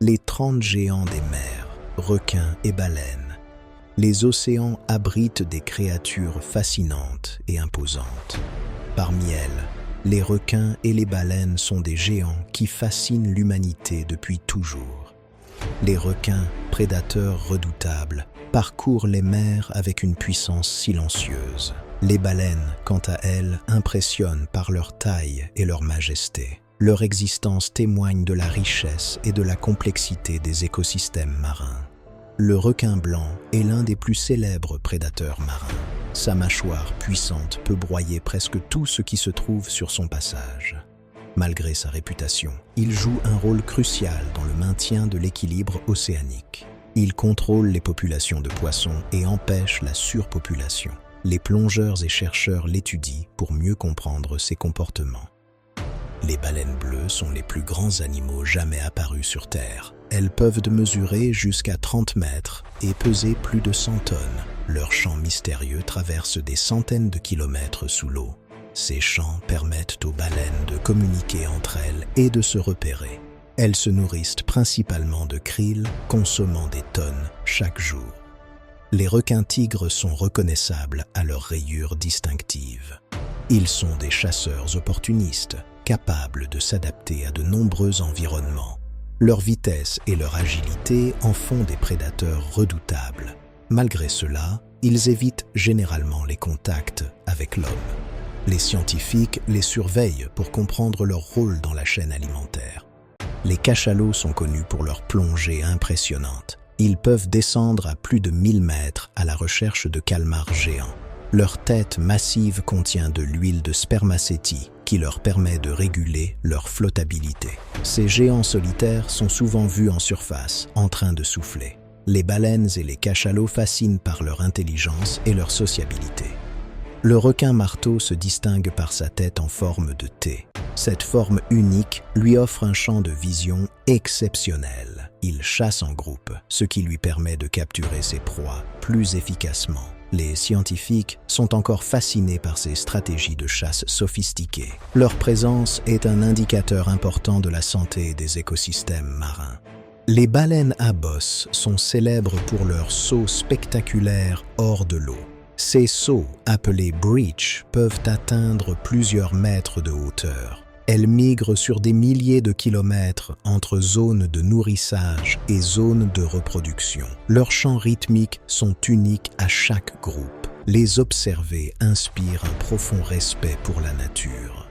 les 30 géants des mers, requins et baleines. Les océans abritent des créatures fascinantes et imposantes. Parmi elles, les requins et les baleines sont des géants qui fascinent l'humanité depuis toujours. Les requins, prédateurs redoutables, parcourent les mers avec une puissance silencieuse. Les baleines, quant à elles, impressionnent par leur taille et leur majesté. Leur existence témoigne de la richesse et de la complexité des écosystèmes marins. Le requin blanc est l'un des plus célèbres prédateurs marins. Sa mâchoire puissante peut broyer presque tout ce qui se trouve sur son passage. Malgré sa réputation, il joue un rôle crucial dans le maintien de l'équilibre océanique. Il contrôle les populations de poissons et empêche la surpopulation. Les plongeurs et chercheurs l'étudient pour mieux comprendre ses comportements. Les baleines bleues sont les plus grands animaux jamais apparus sur Terre. Elles peuvent mesurer jusqu'à 30 mètres et peser plus de 100 tonnes. Leurs champs mystérieux traversent des centaines de kilomètres sous l'eau. Ces champs permettent aux baleines de communiquer entre elles et de se repérer. Elles se nourrissent principalement de krill, consommant des tonnes chaque jour. Les requins-tigres sont reconnaissables à leurs rayures distinctives. Ils sont des chasseurs opportunistes, capables de s'adapter à de nombreux environnements. Leur vitesse et leur agilité en font des prédateurs redoutables. Malgré cela, ils évitent généralement les contacts avec l'homme. Les scientifiques les surveillent pour comprendre leur rôle dans la chaîne alimentaire. Les cachalots sont connus pour leurs plongées impressionnantes. Ils peuvent descendre à plus de 1000 mètres à la recherche de calmars géants. Leur tête massive contient de l'huile de spermacétie qui leur permet de réguler leur flottabilité. Ces géants solitaires sont souvent vus en surface, en train de souffler. Les baleines et les cachalots fascinent par leur intelligence et leur sociabilité. Le requin-marteau se distingue par sa tête en forme de T. Cette forme unique lui offre un champ de vision exceptionnel. Il chasse en groupe, ce qui lui permet de capturer ses proies plus efficacement. Les scientifiques sont encore fascinés par ces stratégies de chasse sophistiquées. Leur présence est un indicateur important de la santé des écosystèmes marins. Les baleines à bosse sont célèbres pour leurs sauts spectaculaires hors de l'eau. Ces sauts, appelés breach, peuvent atteindre plusieurs mètres de hauteur. Elles migrent sur des milliers de kilomètres entre zones de nourrissage et zones de reproduction. Leurs chants rythmiques sont uniques à chaque groupe. Les observer inspire un profond respect pour la nature.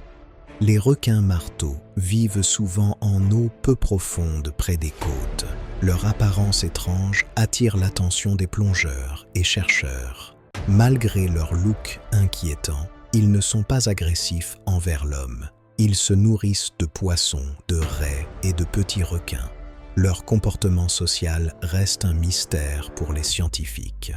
Les requins-marteaux vivent souvent en eau peu profonde près des côtes. Leur apparence étrange attire l'attention des plongeurs et chercheurs. Malgré leur look inquiétant, ils ne sont pas agressifs envers l'homme. Ils se nourrissent de poissons, de raies et de petits requins. Leur comportement social reste un mystère pour les scientifiques.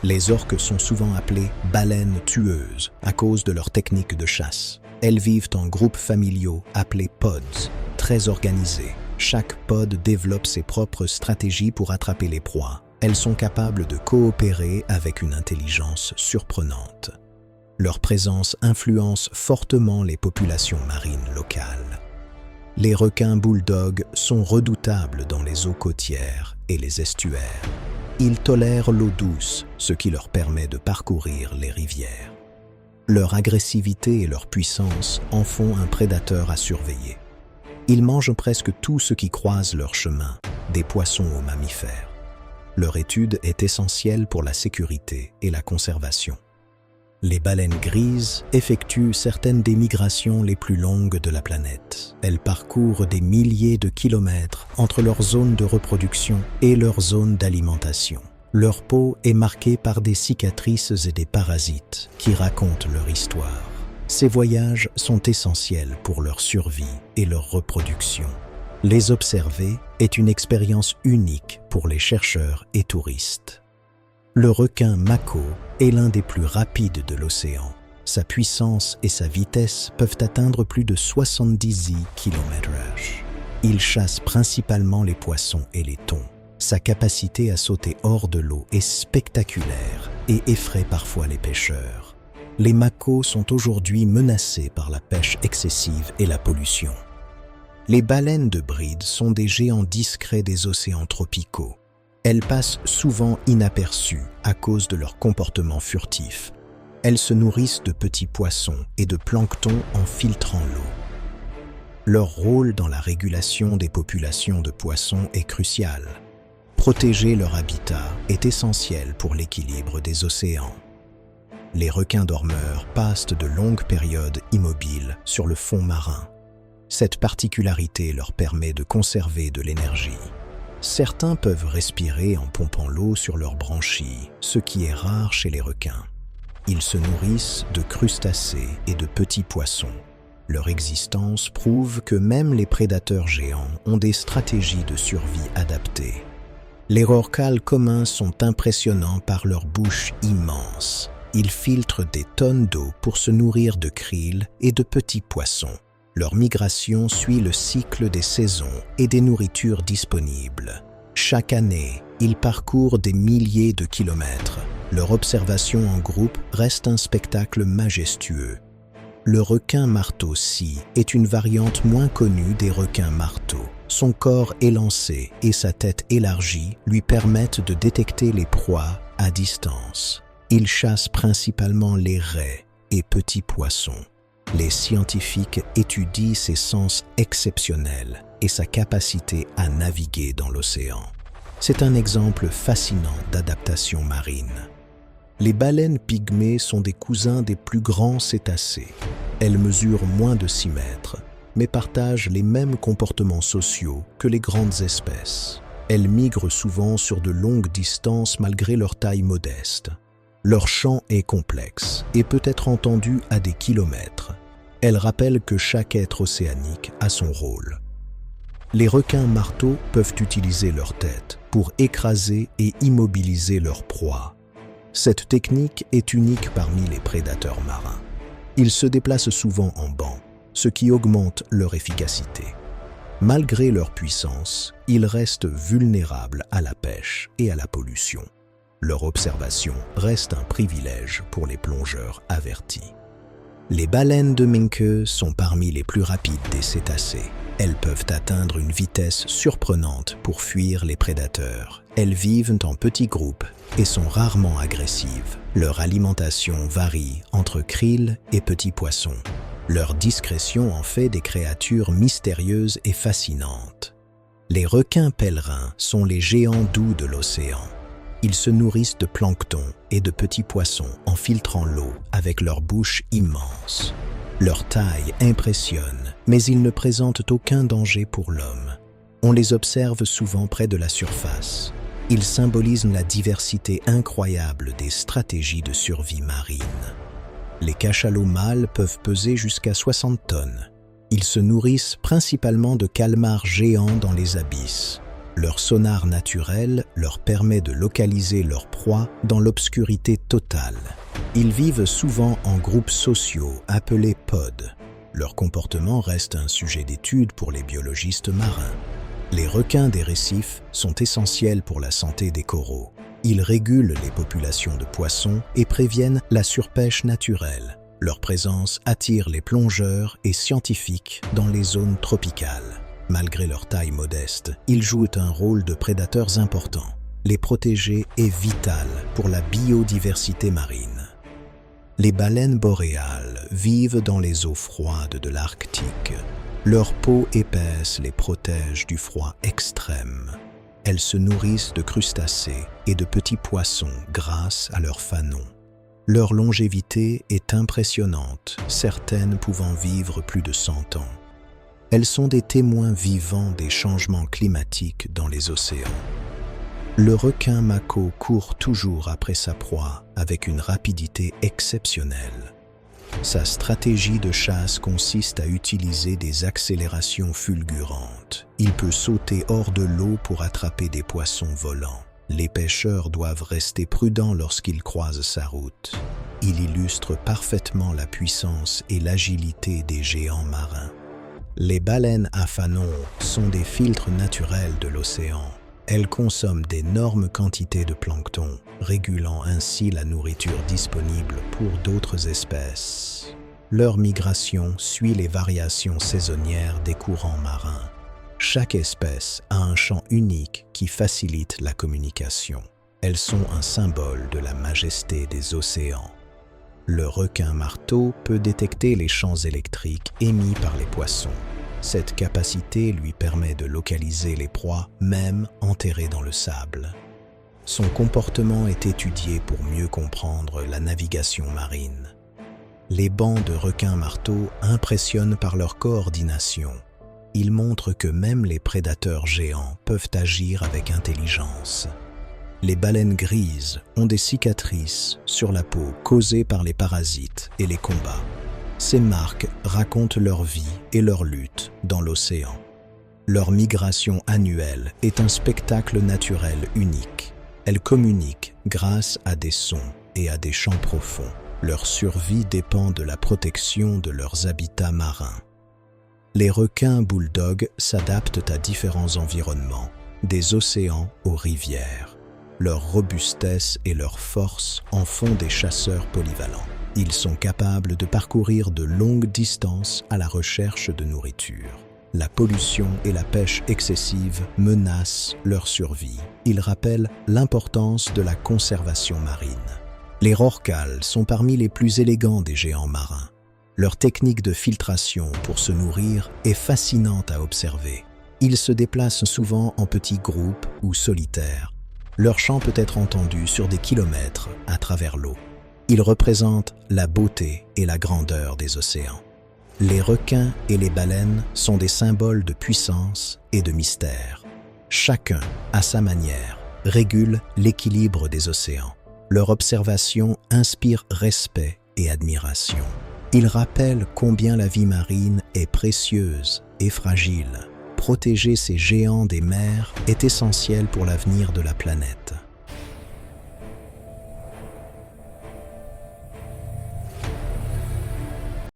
Les orques sont souvent appelées baleines tueuses à cause de leur technique de chasse. Elles vivent en groupes familiaux appelés pods, très organisés. Chaque pod développe ses propres stratégies pour attraper les proies. Elles sont capables de coopérer avec une intelligence surprenante. Leur présence influence fortement les populations marines locales. Les requins bulldogs sont redoutables dans les eaux côtières et les estuaires. Ils tolèrent l'eau douce, ce qui leur permet de parcourir les rivières. Leur agressivité et leur puissance en font un prédateur à surveiller. Ils mangent presque tout ce qui croise leur chemin, des poissons aux mammifères. Leur étude est essentielle pour la sécurité et la conservation. Les baleines grises effectuent certaines des migrations les plus longues de la planète. Elles parcourent des milliers de kilomètres entre leur zone de reproduction et leur zone d'alimentation. Leur peau est marquée par des cicatrices et des parasites qui racontent leur histoire. Ces voyages sont essentiels pour leur survie et leur reproduction. Les observer est une expérience unique pour les chercheurs et touristes. Le requin mako est l'un des plus rapides de l'océan. Sa puissance et sa vitesse peuvent atteindre plus de 70 km/h. Il chasse principalement les poissons et les thons. Sa capacité à sauter hors de l'eau est spectaculaire et effraie parfois les pêcheurs. Les makos sont aujourd'hui menacés par la pêche excessive et la pollution. Les baleines de bride sont des géants discrets des océans tropicaux. Elles passent souvent inaperçues à cause de leur comportement furtif. Elles se nourrissent de petits poissons et de plancton en filtrant l'eau. Leur rôle dans la régulation des populations de poissons est crucial. Protéger leur habitat est essentiel pour l'équilibre des océans. Les requins dormeurs passent de longues périodes immobiles sur le fond marin. Cette particularité leur permet de conserver de l'énergie. Certains peuvent respirer en pompant l'eau sur leurs branchies, ce qui est rare chez les requins. Ils se nourrissent de crustacés et de petits poissons. Leur existence prouve que même les prédateurs géants ont des stratégies de survie adaptées. Les rorquals communs sont impressionnants par leur bouche immense. Ils filtrent des tonnes d'eau pour se nourrir de krill et de petits poissons. Leur migration suit le cycle des saisons et des nourritures disponibles. Chaque année, ils parcourent des milliers de kilomètres. Leur observation en groupe reste un spectacle majestueux. Le requin marteau-scie est une variante moins connue des requins marteaux. Son corps élancé et sa tête élargie lui permettent de détecter les proies à distance. Il chasse principalement les raies et petits poissons. Les scientifiques étudient ses sens exceptionnels et sa capacité à naviguer dans l'océan. C'est un exemple fascinant d'adaptation marine. Les baleines pygmées sont des cousins des plus grands cétacés. Elles mesurent moins de 6 mètres, mais partagent les mêmes comportements sociaux que les grandes espèces. Elles migrent souvent sur de longues distances malgré leur taille modeste. Leur chant est complexe et peut être entendu à des kilomètres. Elle rappelle que chaque être océanique a son rôle. Les requins marteaux peuvent utiliser leur tête pour écraser et immobiliser leur proie. Cette technique est unique parmi les prédateurs marins. Ils se déplacent souvent en banc, ce qui augmente leur efficacité. Malgré leur puissance, ils restent vulnérables à la pêche et à la pollution. Leur observation reste un privilège pour les plongeurs avertis. Les baleines de Minke sont parmi les plus rapides des cétacés. Elles peuvent atteindre une vitesse surprenante pour fuir les prédateurs. Elles vivent en petits groupes et sont rarement agressives. Leur alimentation varie entre krill et petits poissons. Leur discrétion en fait des créatures mystérieuses et fascinantes. Les requins pèlerins sont les géants doux de l'océan. Ils se nourrissent de plancton et de petits poissons en filtrant l'eau avec leur bouche immense. Leur taille impressionne, mais ils ne présentent aucun danger pour l'homme. On les observe souvent près de la surface. Ils symbolisent la diversité incroyable des stratégies de survie marine. Les cachalots mâles peuvent peser jusqu'à 60 tonnes. Ils se nourrissent principalement de calmars géants dans les abysses. Leur sonar naturel leur permet de localiser leur proie dans l'obscurité totale. Ils vivent souvent en groupes sociaux appelés pods. Leur comportement reste un sujet d'étude pour les biologistes marins. Les requins des récifs sont essentiels pour la santé des coraux. Ils régulent les populations de poissons et préviennent la surpêche naturelle. Leur présence attire les plongeurs et scientifiques dans les zones tropicales. Malgré leur taille modeste, ils jouent un rôle de prédateurs importants. Les protéger est vital pour la biodiversité marine. Les baleines boréales vivent dans les eaux froides de l'Arctique. Leur peau épaisse les protège du froid extrême. Elles se nourrissent de crustacés et de petits poissons grâce à leurs fanons. Leur longévité est impressionnante, certaines pouvant vivre plus de 100 ans. Elles sont des témoins vivants des changements climatiques dans les océans. Le requin mako court toujours après sa proie avec une rapidité exceptionnelle. Sa stratégie de chasse consiste à utiliser des accélérations fulgurantes. Il peut sauter hors de l'eau pour attraper des poissons volants. Les pêcheurs doivent rester prudents lorsqu'ils croisent sa route. Il illustre parfaitement la puissance et l'agilité des géants marins. Les baleines à fanon sont des filtres naturels de l'océan. Elles consomment d'énormes quantités de plancton, régulant ainsi la nourriture disponible pour d'autres espèces. Leur migration suit les variations saisonnières des courants marins. Chaque espèce a un chant unique qui facilite la communication. Elles sont un symbole de la majesté des océans. Le requin-marteau peut détecter les champs électriques émis par les poissons. Cette capacité lui permet de localiser les proies, même enterrées dans le sable. Son comportement est étudié pour mieux comprendre la navigation marine. Les bancs de requins-marteaux impressionnent par leur coordination. Ils montrent que même les prédateurs géants peuvent agir avec intelligence. Les baleines grises ont des cicatrices sur la peau causées par les parasites et les combats. Ces marques racontent leur vie et leur lutte dans l'océan. Leur migration annuelle est un spectacle naturel unique. Elles communiquent grâce à des sons et à des chants profonds. Leur survie dépend de la protection de leurs habitats marins. Les requins bulldogs s'adaptent à différents environnements, des océans aux rivières. Leur robustesse et leur force en font des chasseurs polyvalents. Ils sont capables de parcourir de longues distances à la recherche de nourriture. La pollution et la pêche excessive menacent leur survie. Ils rappellent l'importance de la conservation marine. Les rorquals sont parmi les plus élégants des géants marins. Leur technique de filtration pour se nourrir est fascinante à observer. Ils se déplacent souvent en petits groupes ou solitaires. Leur chant peut être entendu sur des kilomètres à travers l'eau. Ils représentent la beauté et la grandeur des océans. Les requins et les baleines sont des symboles de puissance et de mystère. Chacun, à sa manière, régule l'équilibre des océans. Leur observation inspire respect et admiration. Ils rappellent combien la vie marine est précieuse et fragile. Protéger ces géants des mers est essentiel pour l'avenir de la planète.